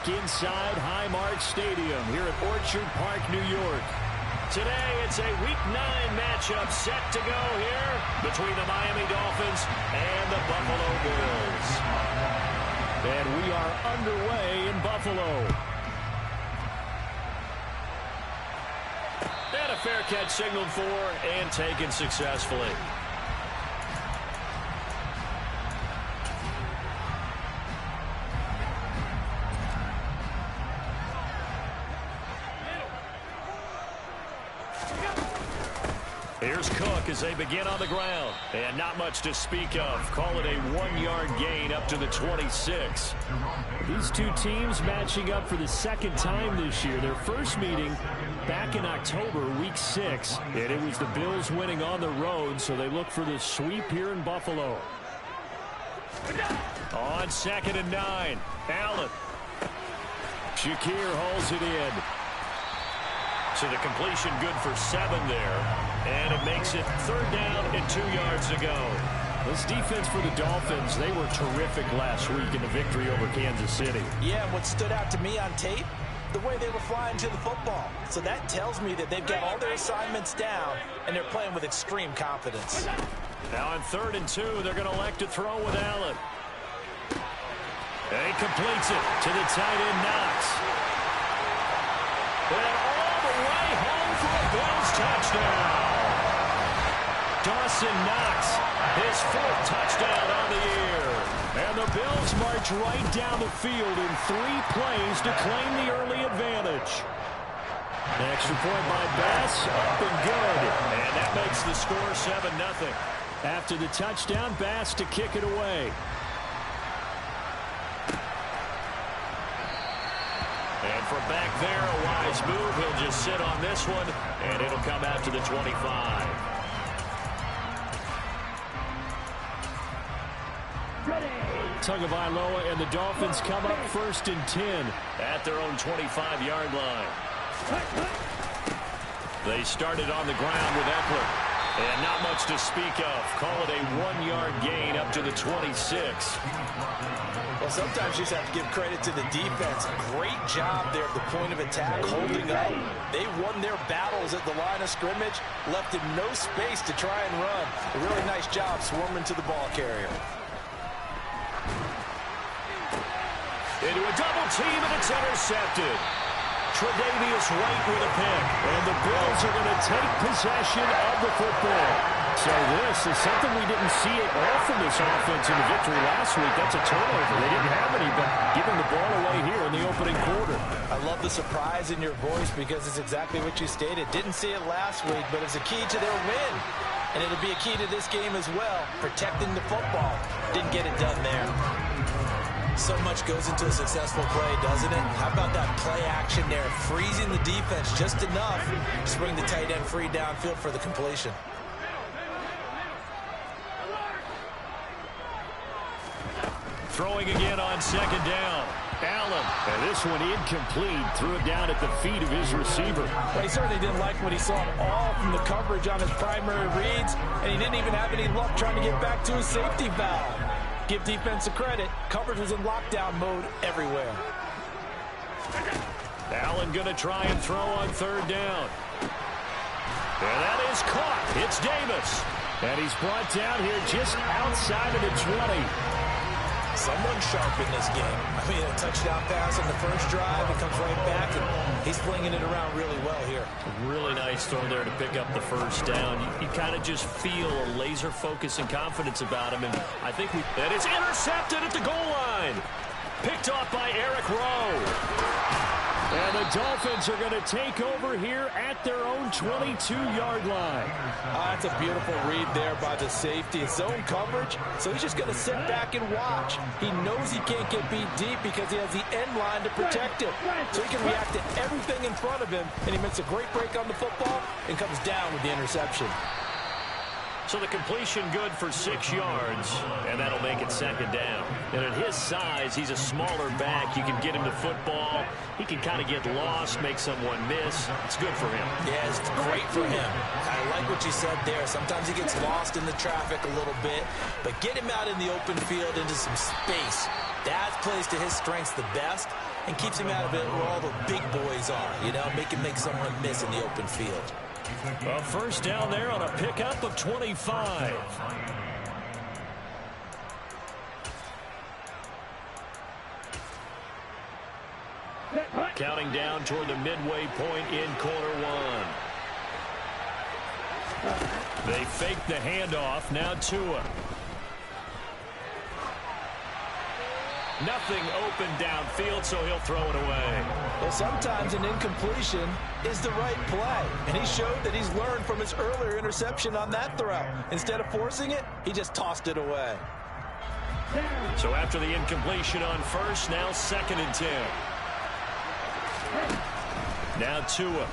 back inside Highmark Stadium here at Orchard Park, New York. Today, it's a Week 9 matchup set to go here between the Miami Dolphins and the Buffalo Bills. And we are underway in Buffalo. And a fair catch signaled for and taken successfully. Here's Cook as they begin on the ground. And not much to speak of. Call it a 1-yard gain up to the 26. These two teams matching up for the second time this year. Their first meeting back in October, Week 6. And it was the Bills winning on the road, so they look for the sweep here in Buffalo. On 2nd and 9. Allen. Shakir holds it in. So the completion good for 7 there. And it makes it 3rd down and 2 yards to go. This defense for the Dolphins, they were terrific last week in the victory over Kansas City. Yeah, and what stood out to me on tape, the way they were flying to the football. So that tells me that they've got all their assignments down, and they're playing with extreme confidence. Now on 3rd and 2, they're going to elect to throw with Allen. And he completes it to the tight end, Knox. And all the way home for a Bills touchdown. Dawson Knox, his 4th touchdown on the year. And the Bills march right down the field in 3 plays to claim the early advantage. The extra point by Bass, up and good. And that makes the score 7-0. After the touchdown, Bass to kick it away. And from back there, a wise move. He'll just sit on this one, and it'll come out to the 25. Tagovailoa and the Dolphins come up 1st and 10 at their own 25-yard line. They started on the ground with Eckler. And not much to speak of. Call it a 1-yard gain up to the 26. Well, sometimes you just have to give credit to the defense. Great job there at the point of attack, holding up. They won their battles at the line of scrimmage, left him no space to try and run. A really nice job swarming to the ball carrier. Into a double team, and it's intercepted. Tre'Davious White with a pick. And the Bills are going to take possession of the football. So this is something we didn't see at all from this offense in the victory last week. That's a turnover. They didn't have any, but giving the ball away here in the opening quarter. I love the surprise in your voice because it's exactly what you stated. Didn't see it last week, but it's a key to their win. And it'll be a key to this game as well, protecting the football. Didn't get it done there. So much goes into a successful play, doesn't it? How about that play action there, freezing the defense just enough to bring the tight end free downfield for the completion. Throwing again on 2nd down. Allen. And this one incomplete. Threw it down at the feet of his receiver. Well, he certainly didn't like what he saw at all from the coverage on his primary reads, and he didn't even have any luck trying to get back to his safety valve. Give defense a credit. Coverage was in lockdown mode everywhere. Allen going to try and throw on 3rd down. And that is caught. It's Davis. And he's brought down here just outside of the 20. Someone sharp in this game. I mean, a touchdown pass on the first drive. It comes right back, and he's flinging it around really well here. Really nice throw there to pick up the 1st down. You kind of just feel a laser focus and confidence about him. And I think that is intercepted at the goal line. Picked off by Eric Rowe. And the Dolphins are going to take over here at their own 22-yard line. That's a beautiful read there by the safety. It's zone coverage, so he's just going to sit back and watch. He knows he can't get beat deep because he has the end line to protect him. So he can react to everything in front of him, and he makes a great break on the football and comes down with the interception. So the completion good for 6 yards, and that'll make it 2nd down. And at his size, he's a smaller back. You can get him the football. He can kind of get lost, make someone miss. It's good for him. Yeah, it's great for him. I like what you said there. Sometimes he gets lost in the traffic a little bit, but get him out in the open field into some space. That plays to his strengths the best, and keeps him out of it where all the big boys are, you know, make someone miss in the open field. A first down there on a pickup of 25. Counting down toward the midway point in quarter one. They fake the handoff. Now Tua. Nothing open downfield, so he'll throw it away. Well, sometimes an incompletion is the right play, and he showed that he's learned from his earlier interception on that throw. Instead of forcing it, he just tossed it away. So after the incompletion on first, now 2nd and 10. Now Tua.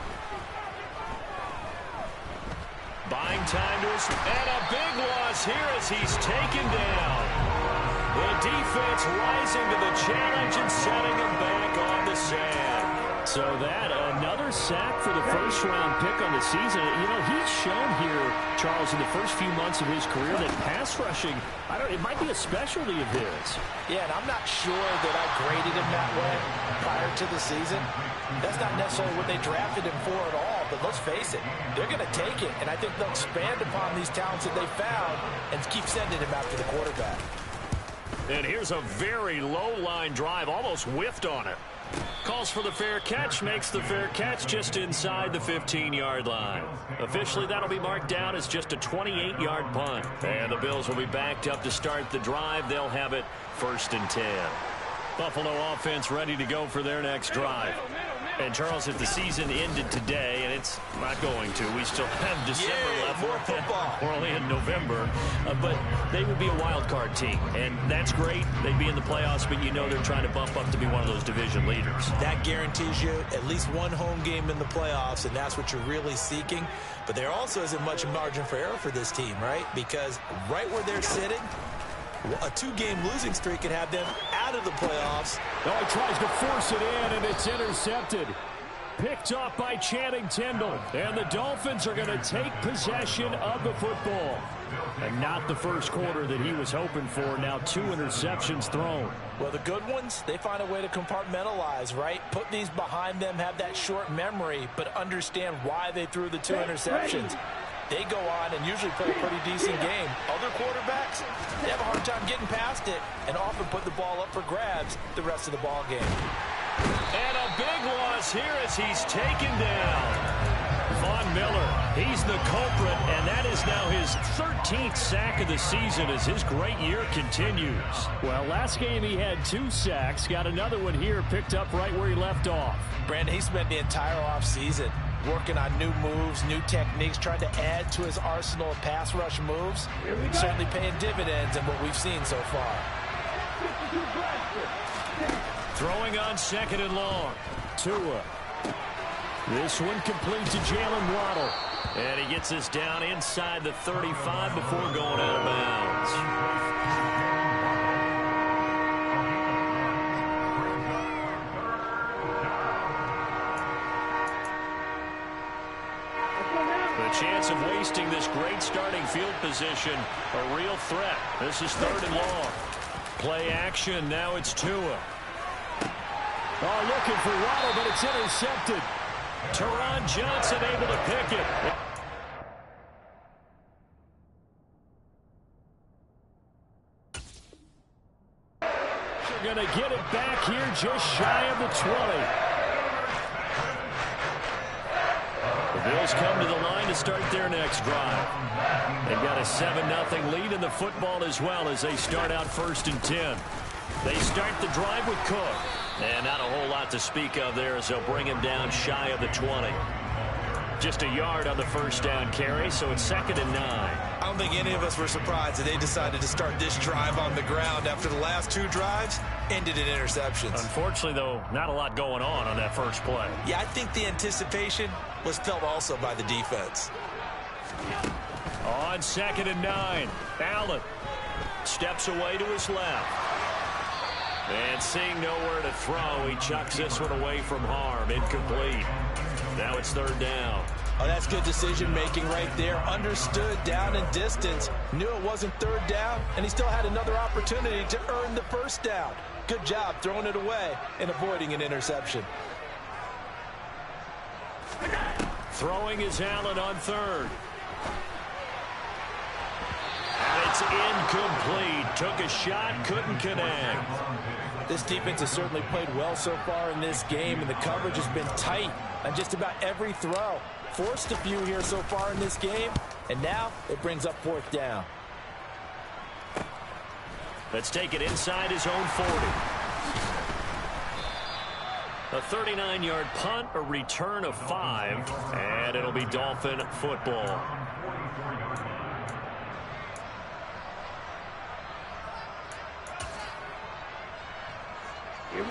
Buying time to us, and a big loss here as he's taken down. The defense rising to the challenge and setting him back on the sand. So that, another sack for the first-round pick on the season. You know, he's shown here, Charles, in the first few months of his career that pass rushing, it might be a specialty of his. Yeah, and I'm not sure that I graded him that way prior to the season. That's not necessarily what they drafted him for at all, but let's face it, they're going to take it, and I think they'll expand upon these talents that they found and keep sending him after the quarterback. And here's a very low-line drive, almost whiffed on it. Calls for the fair catch, makes the fair catch just inside the 15-yard line. Officially, that'll be marked down as just a 28-yard punt. And the Bills will be backed up to start the drive. They'll have it 1st and 10. Buffalo offense ready to go for their next drive. And, Charles, if the season ended today, and it's not going to, we still have December left. More football. We're only in November. But they would be a wild card team, and that's great. They'd be in the playoffs, but you know they're trying to bump up to be one of those division leaders. That guarantees you at least one home game in the playoffs, and that's what you're really seeking. But there also isn't much margin for error for this team, right? Because right where they're sitting, a 2-game losing streak could have them out of the playoffs. Oh, he tries to force it in, and it's intercepted. Picked off by Channing Tindall. And the Dolphins are going to take possession of the football. And not the first quarter that he was hoping for. Now 2 interceptions thrown. Well, the good ones, they find a way to compartmentalize, right? Put these behind them, have that short memory, but understand why they threw the 2 interceptions. They go on and usually play a pretty decent game. Other quarterbacks, they have a hard time getting past it and often put the ball up for grabs the rest of the ball game. And a big loss here as he's taken down. Von Miller, he's the culprit, and that is now his 13th sack of the season as his great year continues. Well, last game he had 2 sacks. Got another one here picked up right where he left off. Brandon, he spent the entire offseason working on new moves, new techniques, trying to add to his arsenal of pass rush moves. Certainly paying dividends in what we've seen so far. Throwing on 2nd and long. Tua. This one complete to Jalen Waddle. And he gets us down inside the 35 before going out of bounds. Chance of wasting this great starting field position, a real threat. This is 3rd and long. Play action, now it's Tua. Oh, looking for Waddle, but it's intercepted. Teron Johnson able to pick it. They're going to get it back here just shy of the 20. The Bills come to the line to start their next drive. They've got a 7-0 lead in the football as well as they start out 1st and 10. They start the drive with Cook. And not a whole lot to speak of there as they'll bring him down shy of the 20. Just a yard on the first down carry, so it's 2nd and 9. I don't think any of us were surprised that they decided to start this drive on the ground after the last 2 drives ended in interceptions. Unfortunately, though, not a lot going on that first play. Yeah, I think the anticipation was felt also by the defense. On 2nd and 9, Allen steps away to his left. And seeing nowhere to throw, he chucks this one away from harm. Incomplete. Now it's 3rd down. Oh, that's good decision-making right there. Understood down and distance. Knew it wasn't 3rd down, and he still had another opportunity to earn the 1st down. Good job throwing it away and avoiding an interception. Throwing is Allen on third. And it's incomplete. Took a shot, couldn't connect. This defense has certainly played well so far in this game, and the coverage has been tight on just about every throw. Forced a few here so far in this game, and now it brings up fourth down. Let's take it inside his own 40. A 39-yard punt, a return of 5, and it'll be Dolphin football.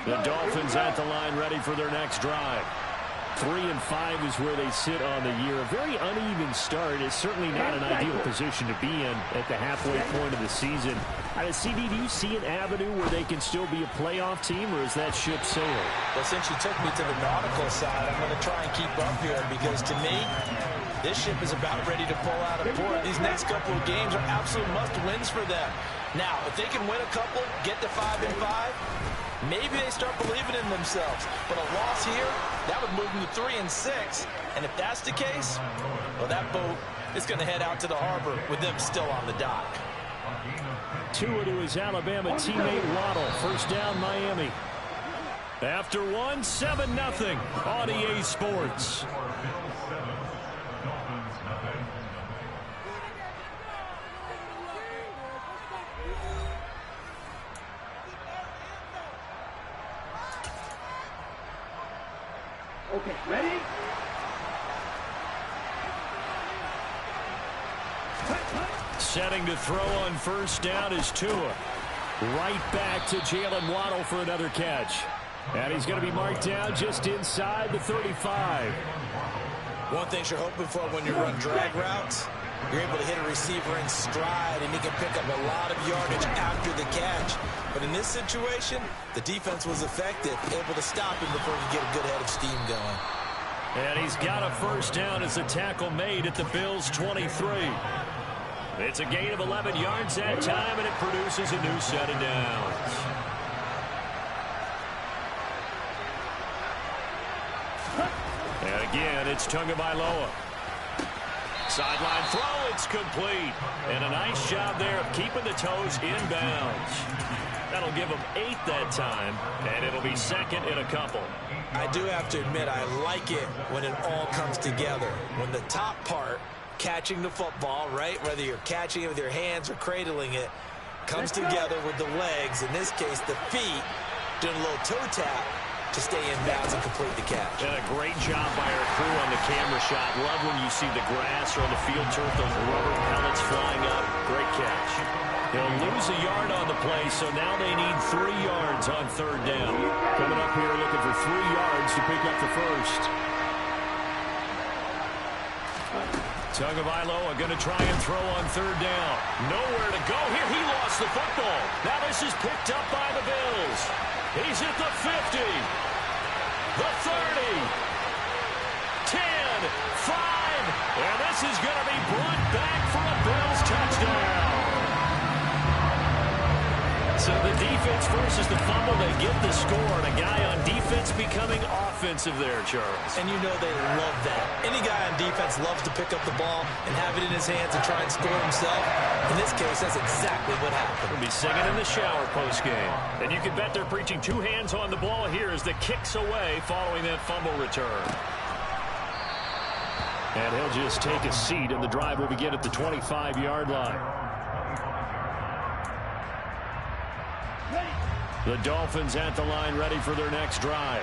The Dolphins at the line ready for their next drive. 3-5 is where they sit on the year. A very uneven start is certainly not an ideal position to be in at the halfway point of the season. CD, do you see an avenue where they can still be a playoff team, or is that ship sailed? Well, since you took me to the nautical side, I'm going to try and keep up here, because to me, this ship is about ready to pull out of port. These next couple of games are absolute must-wins for them. Now, if they can win a couple, get to 5-5, maybe they start believing in themselves. But a loss here, that would move them to 3-6. And if that's the case, well, that boat is going to head out to the harbor with them still on the dock. Tua to his Alabama teammate Waddle. First down, Miami. After 1, 7-0 on EA Sports. Okay, ready? Setting to throw on first down is Tua. Right back to Jalen Waddle for another catch. And he's going to be marked down just inside the 35. One thing you're hoping for when you run drag routes, you're able to hit a receiver in stride, and he can pick up a lot of yardage after the catch. But in this situation, the defense was effective, able to stop him before he get a good head of steam going. And he's got a first down as the tackle made at the Bills' 23. It's a gain of 11 yards that time, and it produces a new set of downs. And again, it's Tagovailoa. Sideline throw, it's complete. And a nice job there of keeping the toes inbounds. That'll give them 8 that time, and it'll be second in a couple. I do have to admit, I like it when it all comes together. When the top part, catching the football, right, whether you're catching it with your hands or cradling it, comes together with the legs, in this case the feet, doing a little toe tap to stay in bounds and complete the catch. And a great job by our crew on the camera shot. Love when you see the grass or on the field turf, those rubber pellets flying up. Great catch. They'll lose a yard on the play, so now they need 3 yards on third down. Coming up here looking for 3 yards to pick up the first. Tagovailoa going to try and throw on third down. Nowhere to go here. He lost the football. Now this is picked up by the Bills. He's at the 50, the 30, 10, 5, and this is going to be brought back for a Bills touchdown. So the defense forces the fumble. They get the score, and a guy on defense becoming offensive there, Charles. And you know they love that. Any guy on defense loves to pick up the ball and have it in his hands and try and score himself. In this case, that's exactly what happened. He'll be singing in the shower post-game. And you can bet they're preaching 2 hands on the ball here as the kick's away following that fumble return. And he'll just take a seat, and the drive will begin at the 25-yard line. The Dolphins at the line ready for their next drive.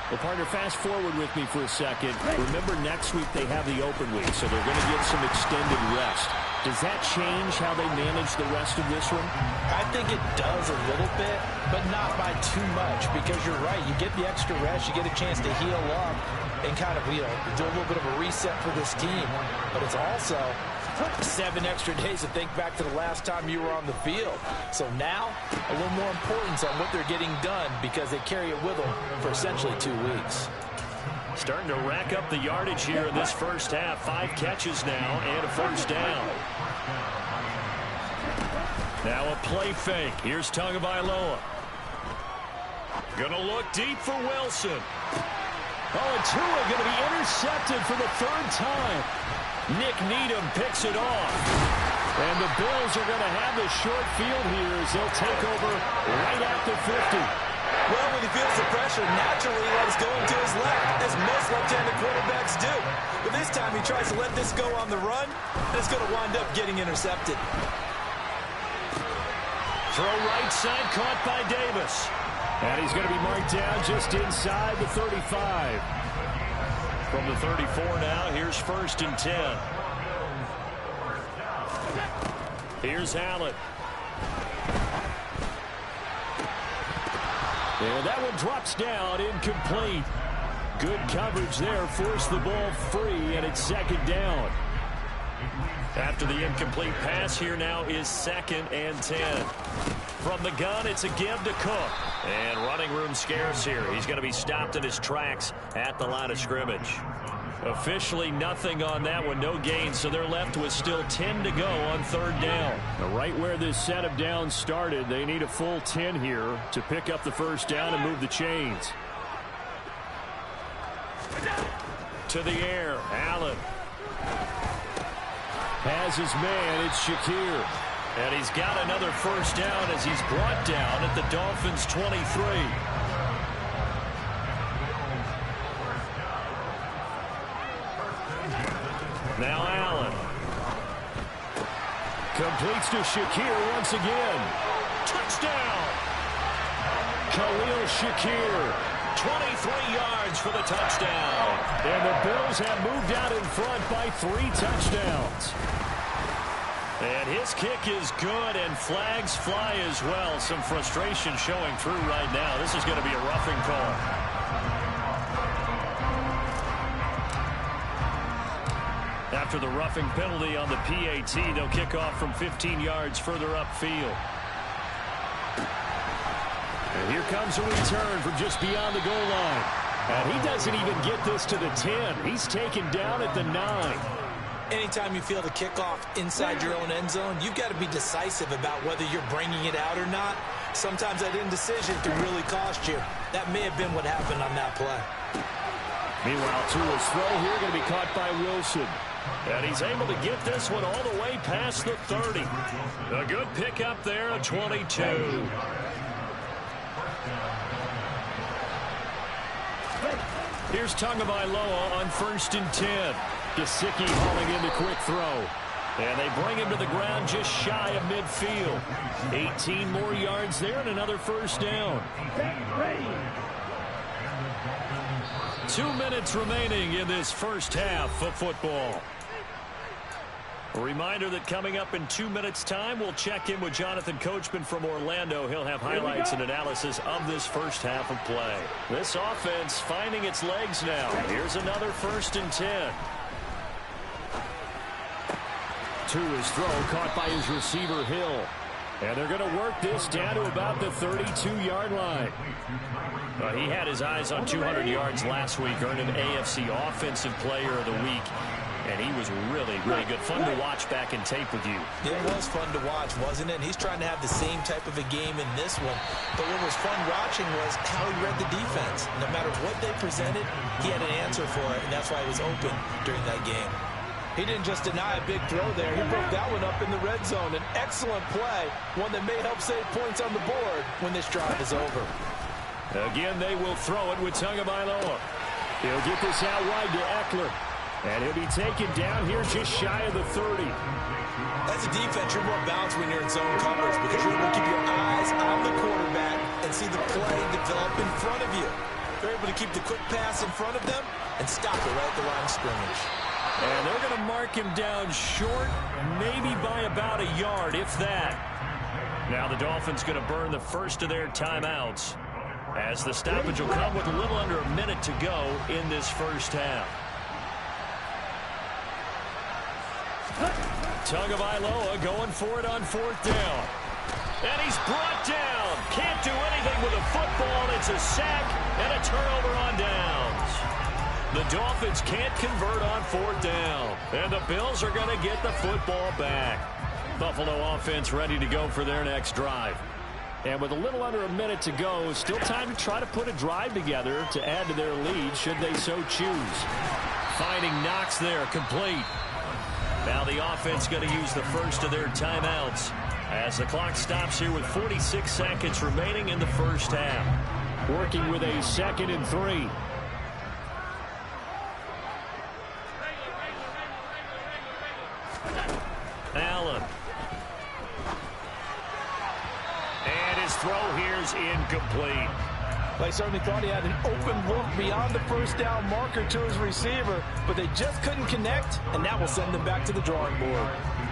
Well, partner, fast forward with me for a second. Remember, next week they have the open week, so they're going to get some extended rest. Does that change how they manage the rest of this one? I think it does a little bit, but not by too much, because you're right. You get the extra rest. You get a chance to heal up and kind of, do a little bit of a reset for this team. But it's also 7 extra days to think back to the last time you were on the field. So now, a little more importance on what they're getting done, because they carry it with them for essentially 2 weeks. Starting to rack up the yardage here in this first half. 5 catches now and a first down. Now a play fake. Here's Tagovailoa. Gonna look deep for Wilson. Oh, and Tua going to be intercepted for the third time. Nick Needham picks it off. And the Bills are going to have the short field here as they'll take over right at the 50. Well, when he feels the pressure, naturally he lets go into his left, as most left-handed quarterbacks do. But this time he tries to let this go on the run, and it's going to wind up getting intercepted. Throw right side, caught by Davis. And he's going to be marked down just inside the 35. From the 34 now, here's 1st and 10. Here's Allen. And that one drops down, incomplete. Good coverage there, forced the ball free, and it's 2nd down. After the incomplete pass, here now is 2nd and 10. From the gun, it's a give to Cook. And running room scarce here. He's going to be stopped in his tracks at the line of scrimmage. Officially nothing on that one, no gain, so they're left with still 10 to go on 3rd down. Right where this set of downs started, they need a full 10 here to pick up the 1st down and move the chains. To the air, Allen. Has his man, it's Shakir. And he's got another 1st down as he's brought down at the Dolphins' 23. Now Allen. Completes to Shakir once again. Touchdown! Khalil Shakir. 23 yards for the touchdown. And the Bills have moved out in front by 3 touchdowns. And his kick is good, and flags fly as well. Some frustration showing through right now. This is going to be a roughing call. After the roughing penalty on the PAT, they'll kick off from 15 yards further upfield. And here comes a return from just beyond the goal line. And he doesn't even get this to the 10. He's taken down at the 9. Anytime you feel the kickoff inside your own end zone, you've got to be decisive about whether you're bringing it out or not. Sometimes that indecision can really cost you. That may have been what happened on that play. Meanwhile, Tua's throw here going to be caught by Wilson. And he's able to get this one all the way past the 30. A good pickup there, a 22. Here's Tagovailoa on 1st and 10. Gesicki hauling in the quick throw. And they bring him to the ground just shy of midfield. 18 more yards there and another 1st down. 2 minutes remaining in this 1st half of football. A reminder that coming up in 2 minutes' time, we'll check in with Jonathan Coachman from Orlando. He'll have highlights and analysis of this 1st half of play. This offense finding its legs now. Here's another 1st and 10. Tua's throw caught by his receiver, Hill. And they're going to work this down to about the 32-yard line. He had his eyes on 200 yards last week, earned an AFC Offensive Player of the Week. And he was really, really good. Fun to watch back in tape with you. It was fun to watch, wasn't it? And he's trying to have the same type of a game in this one. But what was fun watching was how he read the defense. No matter what they presented, he had an answer for it, and that's why he was open during that game. He didn't just deny a big throw there. He broke that one up in the red zone. An excellent play, one that may help save points on the board when this drive is over. Again, they will throw it with Tagovailoa. He'll get this out wide to Eckler. And he'll be taken down here just shy of the 30. As a defense, you're more balanced when you're in zone coverage because you're able to keep your eyes on the quarterback and see the play develop in front of you. They're able to keep the quick pass in front of them and stop it right at the line of scrimmage. And they're going to mark him down short, maybe by about a yard, if that. Now the Dolphins going to burn the first of their timeouts as the stoppage will come with a little under a minute to go in this 1st half. Tagovailoa going for it on 4th down. And he's brought down. Can't do anything with a football. It's a sack and a turnover on downs. The Dolphins can't convert on 4th down. And the Bills are going to get the football back. Buffalo offense ready to go for their next drive. And with a little under a minute to go, still time to try to put a drive together to add to their lead should they so choose. Finding Knox there, complete. Now the offense going to use the first of their timeouts as the clock stops here with 46 seconds remaining in the first half. Working with a 2nd and 3. Allen. And his throw here is incomplete. Well, he certainly thought he had an open look beyond the first down marker to his receiver, but they just couldn't connect, and that will send them back to the drawing board.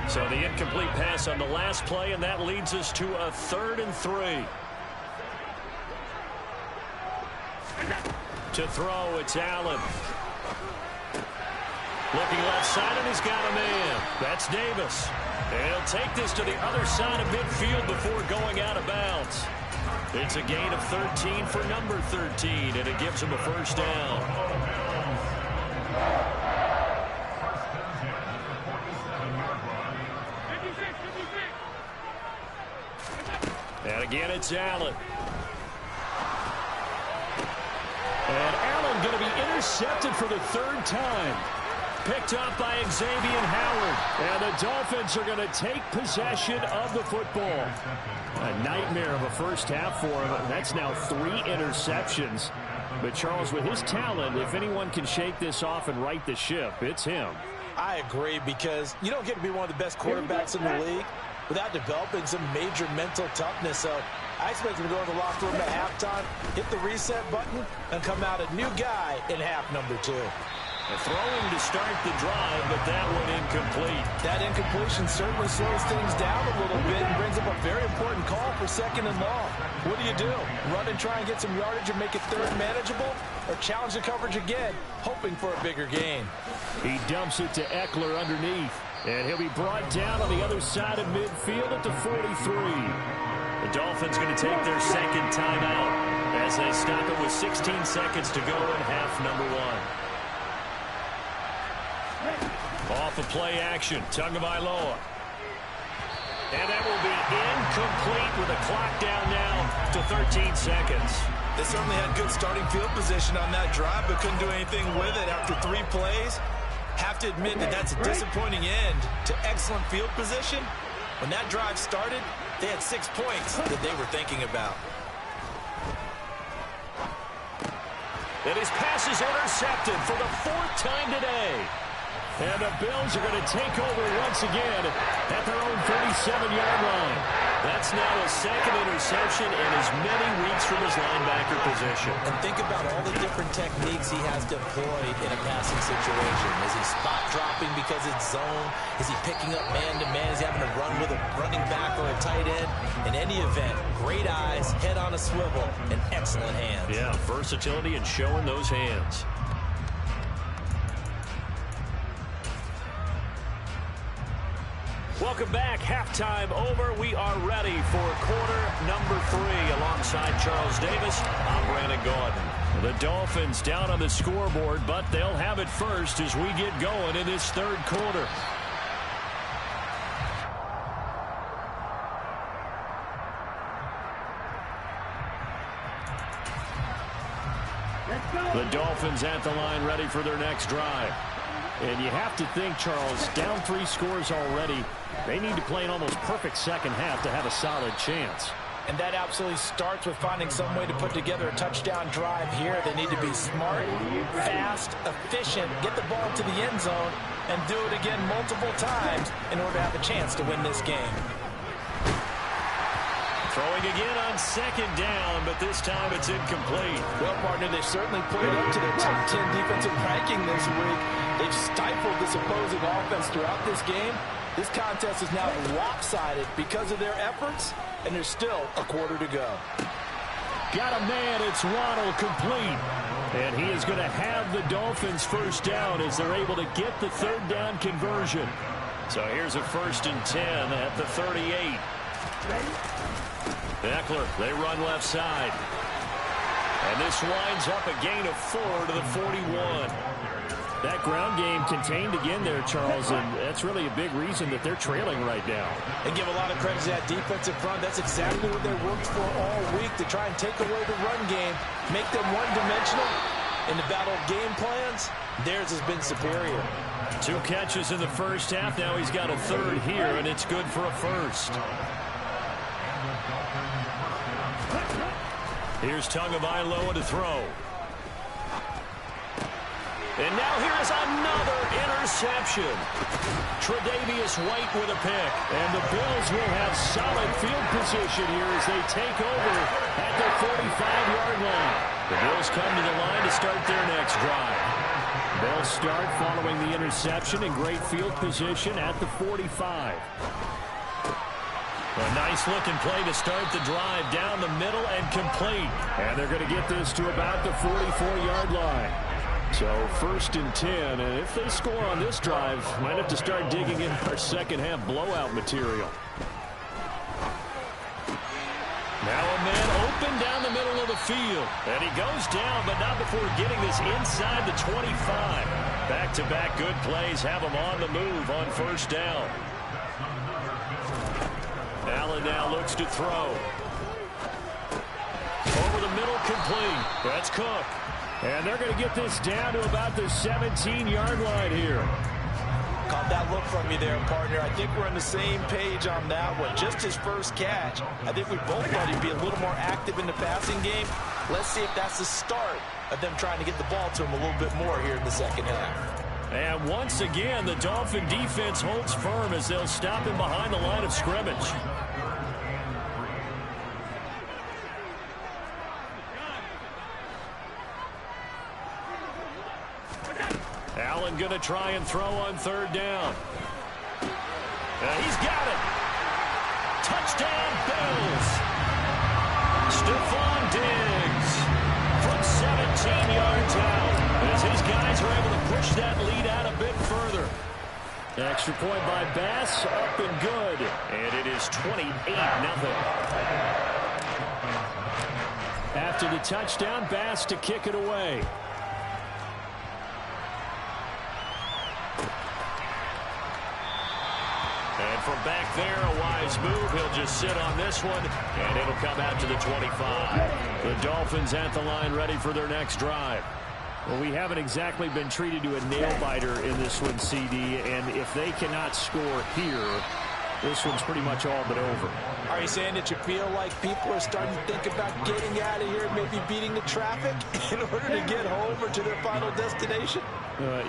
So the incomplete pass on the last play, and that leads us to a 3rd and 3. To throw, it's Allen. Looking left side, and he's got a man. That's Davis. And he'll take this to the other side of midfield before going out of bounds. It's a gain of 13 for number 13, and it gives him a first down. And again, it's Allen. And Allen going to be intercepted for the 3rd time. Picked up by Xavier Howard. And the Dolphins are going to take possession of the football. A nightmare of a first half for him. That's now 3 interceptions. But Charles, with his talent, if anyone can shake this off and right the ship, it's him. I agree, because you don't get to be one of the best quarterbacks in the league without developing some major mental toughness. So I expect him to go in the locker room at halftime, hit the reset button, and come out a new guy in half number 2. Throwing to start the drive, but that one incomplete. That incompletion certainly slows things down a little bit and brings up a very important call for 2nd and long. What do? Run and try and get some yardage and make it 3rd manageable, or challenge the coverage again, hoping for a bigger gain? He dumps it to Eckler underneath, and he'll be brought down on the other side of midfield at the 43. The Dolphins going to take their 2nd timeout as they stop it with 16 seconds to go in half number 1. Off of play action, Tagovailoa. And that will be incomplete with a clock down now to 13 seconds. They certainly had good starting field position on that drive, but couldn't do anything with it after 3 plays. Have to admit that that's a disappointing end to excellent field position. When that drive started, they had 6 points that they were thinking about. And his pass is intercepted for the 4th time today. And the Bills are going to take over once again at their own 37-yard line. That's now a 2nd interception in as many weeks from his linebacker position. And think about all the different techniques he has to employ in a passing situation. Is he spot dropping because it's zone? Is he picking up man-to-man? Is he having to run with a running back or a tight end? In any event, great eyes, head on a swivel, and excellent hands. Yeah, versatility and showing those hands. Welcome back. Halftime over. We are ready for quarter number 3. Alongside Charles Davis, I'm Brandon Gaudin. The Dolphins down on the scoreboard, but they'll have it first as we get going in this 3rd quarter. The Dolphins at the line, ready for their next drive. And you have to think, Charles, down 3 scores already. They need to play an almost perfect second half to have a solid chance. And that absolutely starts with finding some way to put together a touchdown drive here. They need to be smart, fast, efficient, get the ball to the end zone, and do it again multiple times in order to have a chance to win this game. Throwing again on 2nd down, but this time it's incomplete. Well, partner, they certainly played up to their top 10 defensive ranking this week. They've stifled this opposing offense throughout this game. This contest is now lopsided because of their efforts, and there's still a quarter to go. Got a man, it's Waddle, complete. And he is going to have the Dolphins first down as they're able to get the 3rd down conversion. So here's a 1st and 10 at the 38. Eckler, they run left side. And this winds up a gain of 4 to the 41. That ground game contained again there, Charles, and that's really a big reason that they're trailing right now. And give a lot of credit to that defensive front. That's exactly what they worked for all week, to try and take away the run game, make them one-dimensional. In the battle of game plans, theirs has been superior. 2 catches in the first half. Now he's got a third here, and it's good for a first. Here's Tagovailoa to throw. And now here's another interception. Tre'Davious White with a pick. And the Bills will have solid field position here as they take over at the 45-yard line. The Bills come to the line to start their next drive. They'll start following the interception in great field position at the 45. A nice-looking play to start the drive down the middle and complete. And they're going to get this to about the 44-yard line. So 1st and 10, and if they score on this drive, might have to start digging in our second-half blowout material. Now a man open down the middle of the field. And he goes down, but not before getting this inside the 25. Back-to-back good plays have him on the move on 1st down. Allen now looks to throw. Over the middle, complete. That's Cook. And they're going to get this down to about the 17-yard line here. Caught that look from you there, partner. I think we're on the same page on that one. Just his first catch. I think we both thought he'd be a little more active in the passing game. Let's see if that's the start of them trying to get the ball to him a little bit more here in the second half. And once again, the Dolphin defense holds firm as they'll stop him behind the line of scrimmage. Allen going to try and throw on 3rd down. He's got it. Touchdown, Bills. Stephon Diggs from 17 yards out as his guys are able to push that lead out a bit further. Extra point by Bass, up and good. And it is 28-0. After the touchdown, Bass to kick it away. And from back there, a wise move. He'll just sit on this one, and it'll come out to the 25. The Dolphins at the line ready for their next drive. Well, we haven't exactly been treated to a nail-biter in this one, CD, and if they cannot score here, this one's pretty much all but over. Are you saying that you feel like people are starting to think about getting out of here and maybe beating the traffic in order to get home or to their final destination?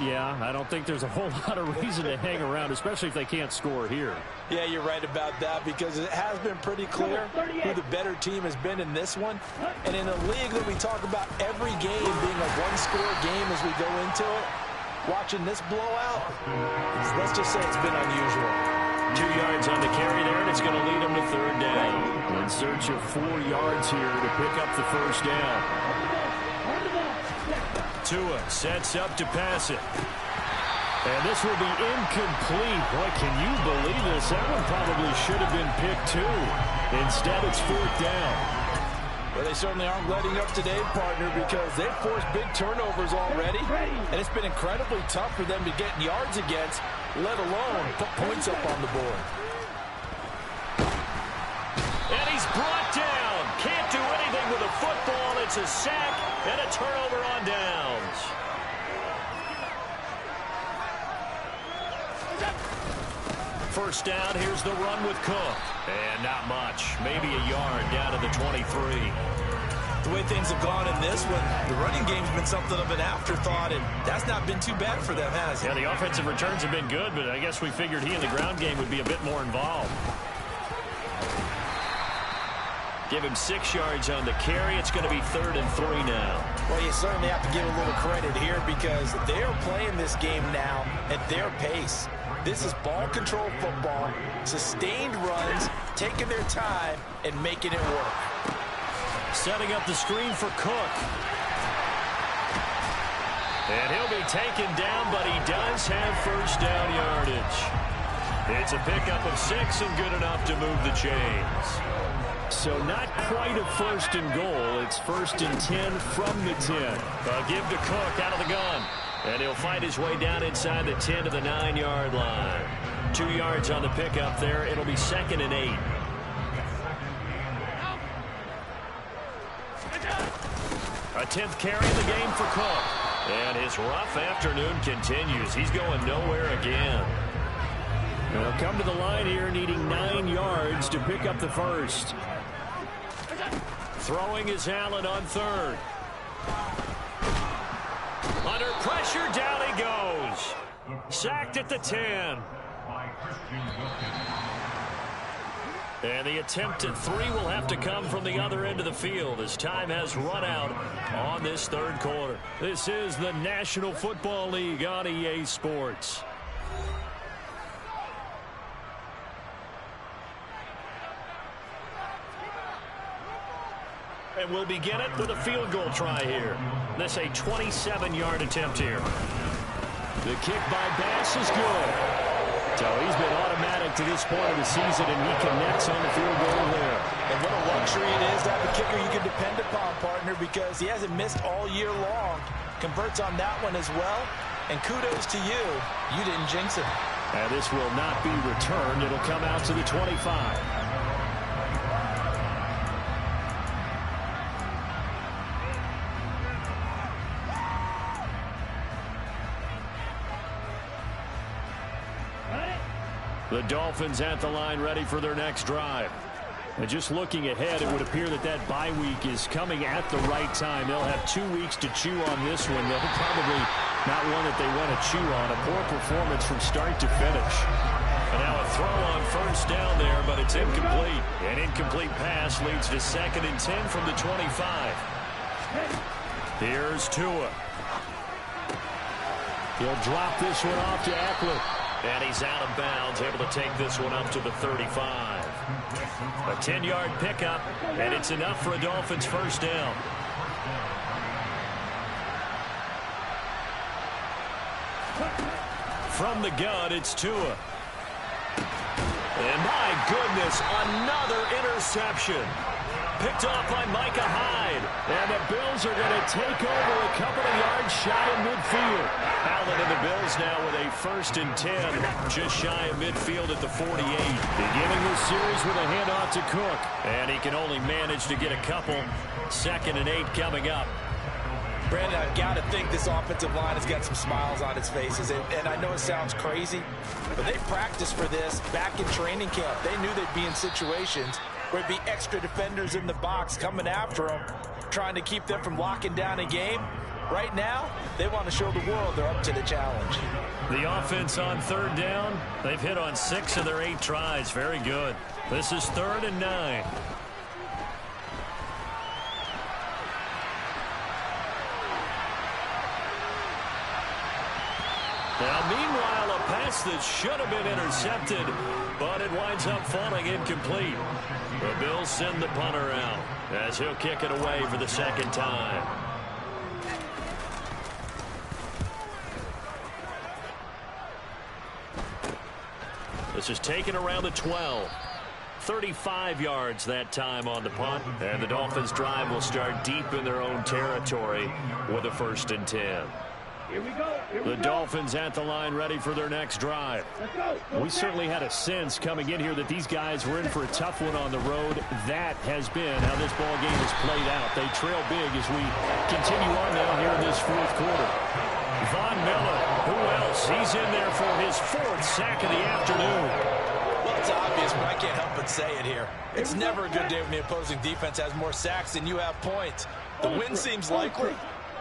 Yeah, I don't think there's a whole lot of reason to hang around, especially if they can't score here. Yeah, you're right about that, because it has been pretty clear who the better team has been in this one. And in a league that we talk about every game being a one-score game as we go into it, watching this blowout, let's just say it's been unusual. 2 yards on the carry there, and it's going to lead them to 3rd down. In search of 4 yards here to pick up the 1st down. Tua sets up to pass it. And this will be incomplete. Boy, can you believe this? That one probably should have been picked too. Instead, it's 4th down. Well, they certainly aren't letting up today, partner, because they've forced big turnovers already. And it's been incredibly tough for them to get yards against, let alone put points up on the board. And he's brought down. Can't do anything with a football. It's a sack and a turnover on downs. First down, here's the run with Cook. And not much. Maybe a yard down to the 23. The way things have gone in this one, the running game's been something of an afterthought, and that's not been too bad for them, has it? Yeah, the offensive returns have been good, but I guess we figured he in the ground game would be a bit more involved. Give him 6 yards on the carry. It's going to be 3rd and 3 now. Well, you certainly have to give a little credit here because they're playing this game now at their pace. This is ball control football, sustained runs, taking their time, and making it work. Setting up the screen for Cook. And he'll be taken down, but he does have 1st down yardage. It's a pickup of 6 and good enough to move the chains. So not quite a 1st and goal. It's 1st and 10 from the 10. Give to Cook out of the gun. And he'll fight his way down inside the 10 to the 9-yard line. 2 yards on the pickup there. It'll be 2nd and 8. A 10th carry in the game for Cook. And his rough afternoon continues. He's going nowhere again. They'll come to the line here needing 9 yards to pick up the first. Throwing is Allen on 3rd. Under pressure, down he goes. Sacked at the 10. And the attempt at 3 will have to come from the other end of the field as time has run out on this 3rd quarter. This is the National Football League on EA Sports. And we'll begin it with a field goal try here. This a 27-yard attempt here. The kick by Bass is good. So he's been automatic to this point of the season, and he connects on the field goal there. And what a luxury it is to have a kicker you can depend upon, partner, because he hasn't missed all year long. Converts on that one as well. And kudos to you. You didn't jinx him. And this will not be returned. It'll come out to the 25. The Dolphins at the line ready for their next drive. And just looking ahead, it would appear that that bye week is coming at the right time. They'll have 2 weeks to chew on this one. They'll probably not one that they want to chew on. A poor performance from start to finish. And now a throw on 1st down there, but it's incomplete. An incomplete pass leads to 2nd and 10 from the 25. Here's Tua. He'll drop this one off to Eckler. And he's out of bounds, able to take this one up to the 35. A 10-yard pickup, and it's enough for a Dolphins 1st down. From the gun, it's Tua. And my goodness, another interception. Picked off by Micah Hyde. And the Bills are going to take over a couple of yards shy of midfield. Allen and the Bills now with a 1st and 10, just shy of midfield at the 48. Beginning this series with a handoff to Cook. And he can only manage to get a couple. 2nd and 8 coming up. Brandon, I've got to think this offensive line has got some smiles on its faces. And I know it sounds crazy, but they practiced for this back in training camp. They knew they'd be in situations where it'd be extra defenders in the box coming after them, trying to keep them from locking down a game. Right now, they want to show the world they're up to the challenge. The offense on 3rd down, they've hit on 6 of their 8 tries. Very good. This is 3rd and 9. Now, meanwhile, a pass that should have been intercepted, but it winds up falling incomplete. The Bills send the punter out as he'll kick it away for the 2nd time. This is taken around the 12. 35 yards that time on the punt. And the Dolphins drive will start deep in their own territory with a 1st and 10. Here we go. The Dolphins at the line ready for their next drive. We certainly had a sense coming in here that these guys were in for a tough one on the road. That has been how this ball game has played out. They trail big as we continue on now here in this 4th quarter. Von Miller, who else? He's in there for his 4th sack of the afternoon. Well, it's obvious, but I can't help but say it here. It's never a good day when the opposing defense has more sacks than you have points. The win seems likely,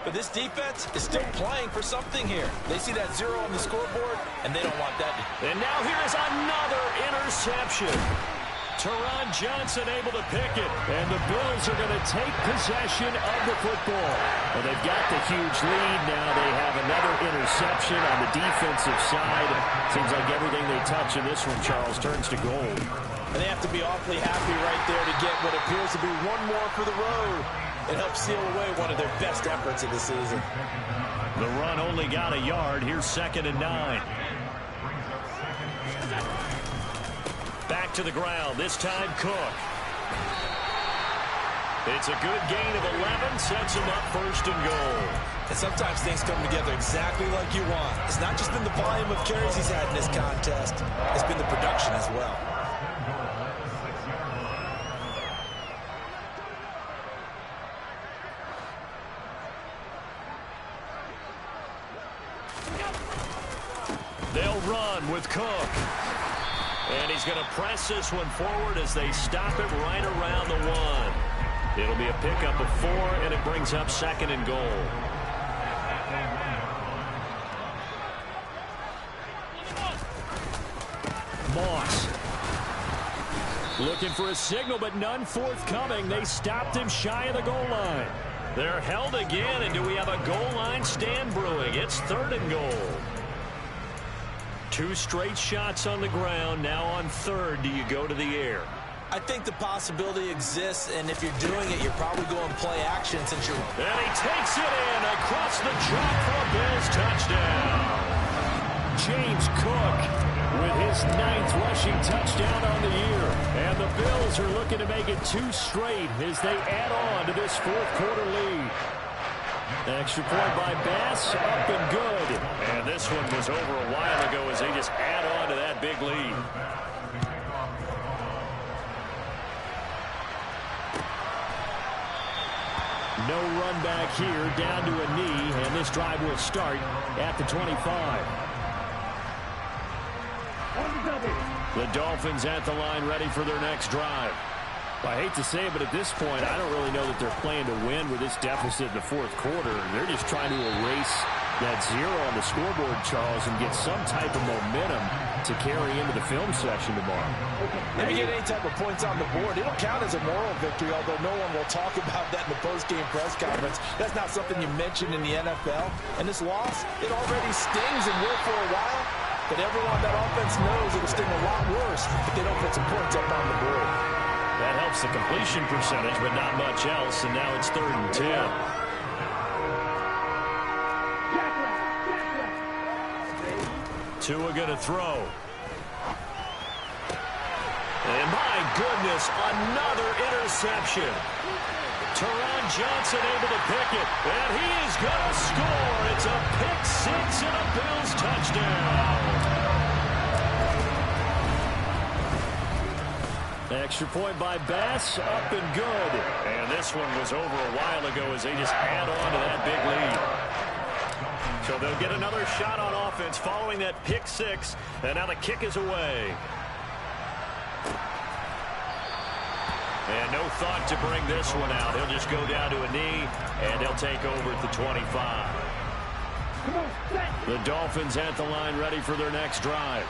but this defense is still playing for something here. They see that 0 on the scoreboard, and they don't want that. And now here's another interception. Teron Johnson able to pick it, and the Bills are going to take possession of the football. Well, they've got the huge lead now. They have another interception on the defensive side. Seems like everything they touch in this one, Charles, turns to gold. And they have to be awfully happy right there to get what appears to be one more for the road. It helps seal away one of their best efforts of the season. The run only got a yard. Here's 2nd and 9. Back to the ground. This time Cook. It's a good gain of 11, sets him up first and goal. And sometimes things come together exactly like you want. It's not just been the volume of carries he's had in this contest. It's been the production as well. They'll run with Cook. And he's going to press this one forward as they stop it right around the 1. It'll be a pickup of 4, and it brings up second and goal. Moss. Looking for a signal, but none forthcoming. They stopped him shy of the goal line. They're held again, and do we have a goal line stand brewing? It's third and goal. 2 straight shots on the ground. Now on third, do you go to the air? I think the possibility exists, and if you're doing it, you're probably going play action since you're... And he takes it in across the chalk for a Bills touchdown. James Cook with his 9th rushing touchdown on the year. And the Bills are looking to make it 2 straight as they add on to this fourth-quarter lead. Extra point by Bass, up and good. And this one was over a while ago as they just add on to that big lead. No run back here, down to a knee, and this drive will start at the 25. The Dolphins at the line, ready for their next drive. I hate to say it, but at this point, I don't really know that they're playing to win with this deficit in the fourth quarter. They're just trying to erase that 0 on the scoreboard, Charles, and get some type of momentum to carry into the film session tomorrow. If you get any type of points on the board, it'll count as a moral victory, although no one will talk about that in the post-game press conference. That's not something you mentioned in the NFL. And this loss, it already stings and will for a while, but everyone on that offense knows it'll sting a lot worse if they don't put some points up on the board. That helps the completion percentage, but not much else, and now it's 3rd and 10. Tua going to throw. And my goodness, another interception. Teron Johnson able to pick it, and he is going to score. It's a pick 6 and a Bills touchdown. Extra point by Bass, up and good. And this one was over a while ago as they just add on to that big lead. So they'll get another shot on offense following that pick 6, and now the kick is away. And no thought to bring this one out. He'll just go down to a knee, and they'll take over at the 25. The Dolphins at the line, ready for their next drive.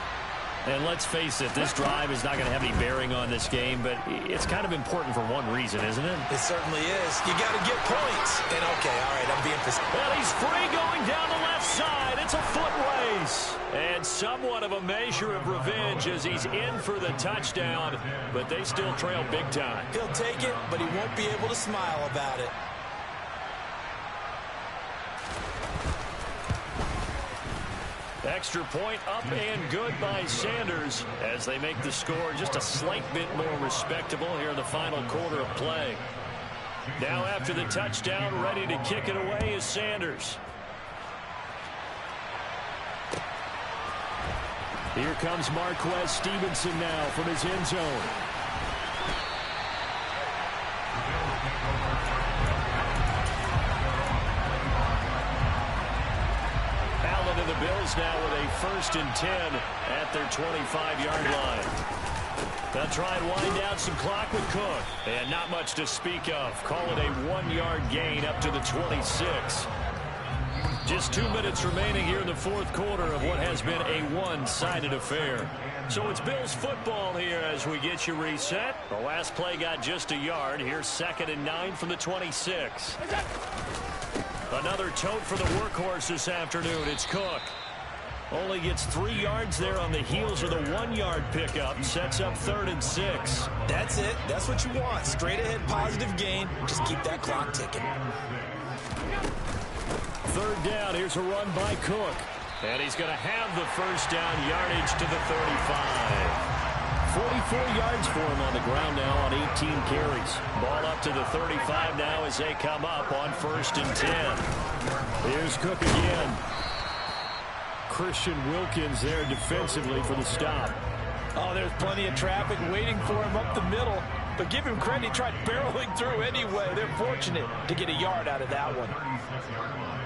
And let's face it, this drive is not going to have any bearing on this game, but it's kind of important for one reason, isn't it? It certainly is. You got to get points. And okay, all right, I'm being precise. Well, he's free going down the left side. It's a foot race. And somewhat of a measure of revenge as he's in for the touchdown, but they still trail big time. He'll take it, but he won't be able to smile about it. Extra point up and good by Sanders as they make the score just a slight bit more respectable here in the final quarter of play. Now after the touchdown, ready to kick it away is Sanders. Here comes Marquez Stevenson now from his end zone. Allen and the Bills now with a 1st and 10 at their 25-yard line. They'll try and wind down some clock with Cook. And not much to speak of. Call it a 1-yard gain up to the 26. Just 2 minutes remaining here in the fourth quarter of what has been a one-sided affair. So it's Bills football here as we get you reset. The last play got just a yard. Here's 2nd and 9 from the 26. Another tote for the workhorse this afternoon. It's Cook. Only gets 3 yards there on the heels of the 1-yard pickup. Sets up 3rd and 6. That's it. That's what you want. Straight ahead positive gain. Just keep that clock ticking. 3rd down. Here's a run by Cook. And he's going to have the 1st down, yardage to the 35. 44 yards for him on the ground now on 18 carries. Ball up to the 35 now as they come up on 1st and 10. Here's Cook again. Christian Wilkins there defensively for the stop. Oh, there's plenty of traffic waiting for him up the middle. But give him credit, he tried barreling through anyway. They're fortunate to get a yard out of that one.